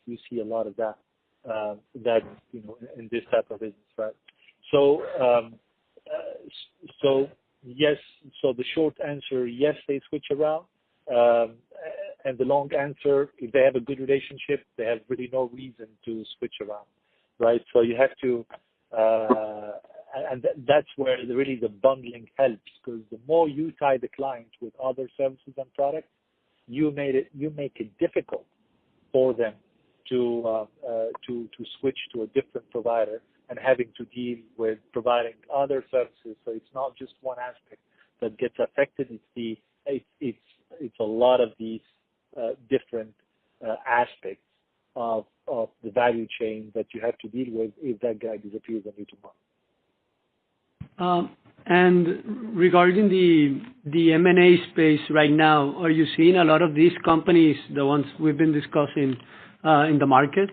you see a lot of that, in this type of business, right? So, so yes, so the short answer, yes, they switch around. And the long answer, if they have a good relationship, they have really no reason to switch around, right? So you have to, and that's where really the bundling helps, because the more you tie the client with other services and products, you make it difficult for them to switch to a different provider and having to deal with providing other services. So it's not just one aspect that gets affected. It's a lot of these different aspects of the value chain that you have to deal with if that guy disappears on you tomorrow. And regarding the M&A space right now, are you seeing a lot of these companies, the ones we've been discussing, in the market?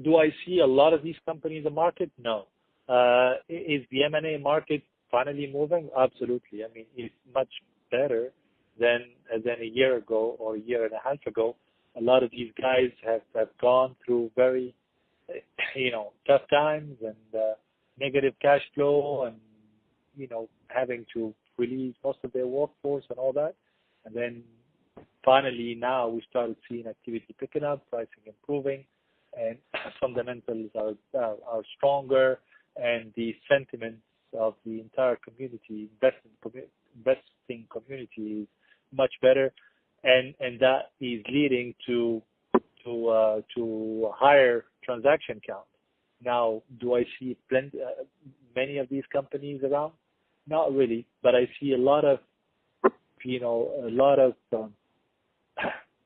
Do I see a lot of these companies in the market? No. Is the M&A market finally moving? Absolutely. I mean, it's much better than a year ago or a year and a half ago. A lot of these guys have gone through very, tough times and negative cash flow and, having to release most of their workforce and all that. And then finally now we started seeing activity picking up, pricing improving, and fundamentals are stronger, and the sentiments of the entire community, investing community, is much better, and that is leading to a higher transaction count. Now, do I see many of these companies around? Not really, but I see a lot of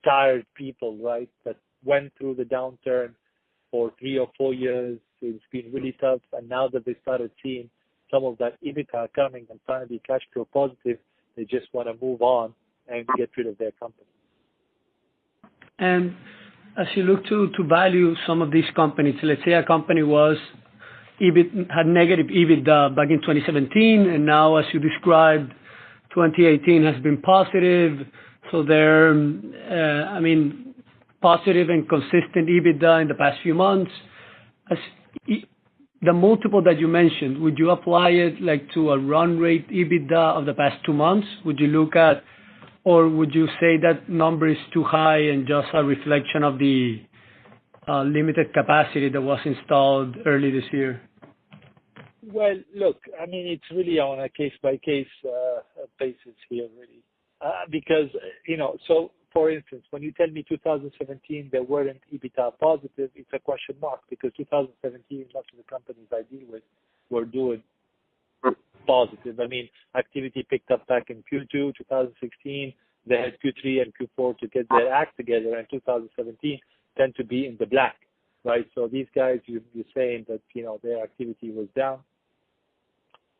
tired people, right, that went through the downturn for 3 or 4 years. It's been really tough, and now that they started seeing some of that EBITDA coming and finally cash flow positive, they just want to move on and get rid of their company. And as you look to value some of these companies, let's say a company had negative EBITDA back in 2017, and now, as you described, 2018 has been positive. So they're, positive and consistent EBITDA in the past few months. The multiple that you mentioned, would you apply it like to a run rate EBITDA of the past 2 months? Would you look at, or would you say that number is too high and just a reflection of the limited capacity that was installed early this year? Well, look, it's really on a case-by-case basis here, really. Because, so for instance, when you tell me 2017 they weren't EBITDA positive, it's a question mark, because 2017, most of the companies I deal with were doing positive. Activity picked up back in Q2 2016. They had Q3 and Q4 to get their act together, and 2017 tend to be in the black, right? So these guys, you're saying that, their activity was down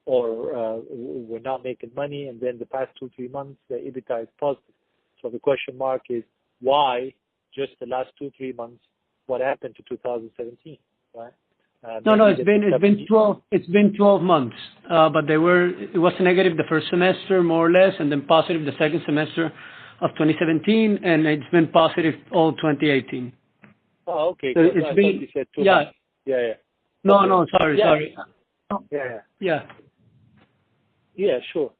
or were not making money, and then the past 2-3 months, the EBITDA is positive. So the question mark is, why just the last 2-3 months? What happened to 2017, right? No, it's been 12 months, but it was negative the first semester, more or less, and then positive the second semester of 2017, and it's been positive all 2018. Oh, okay. So I thought you said 2 months. Yeah. No, okay. no, sorry. Yeah, sure.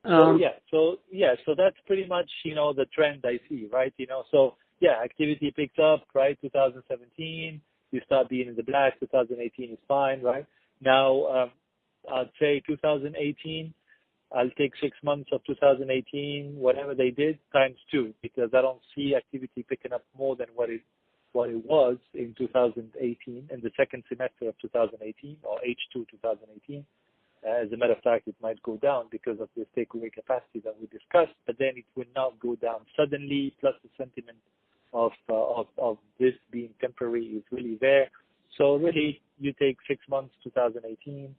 So that's pretty much, the trend I see, right? So activity picked up, right? 2017, you start being in the black. 2018 is fine, right? Now, I'd say 2018, I'll take 6 months of 2018, whatever they did, times 2, because I don't see activity picking up more than what it was in 2018, in the second semester of 2018, or H2 2018. As a matter of fact, it might go down because of the takeaway capacity that we discussed, but then it will not go down suddenly, plus the sentiment of this being temporary is really there. So really, you take 6 months, 2018,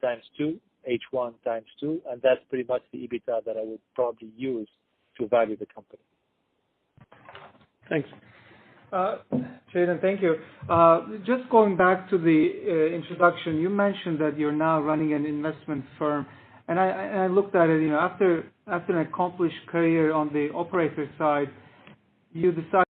times 2, H1 times 2, and that's pretty much the EBITDA that I would probably use to value the company. Thanks. Jayden, thank you. Just going back to the introduction, you mentioned that you're now running an investment firm, and I looked at it. After an accomplished career on the operator side, you decided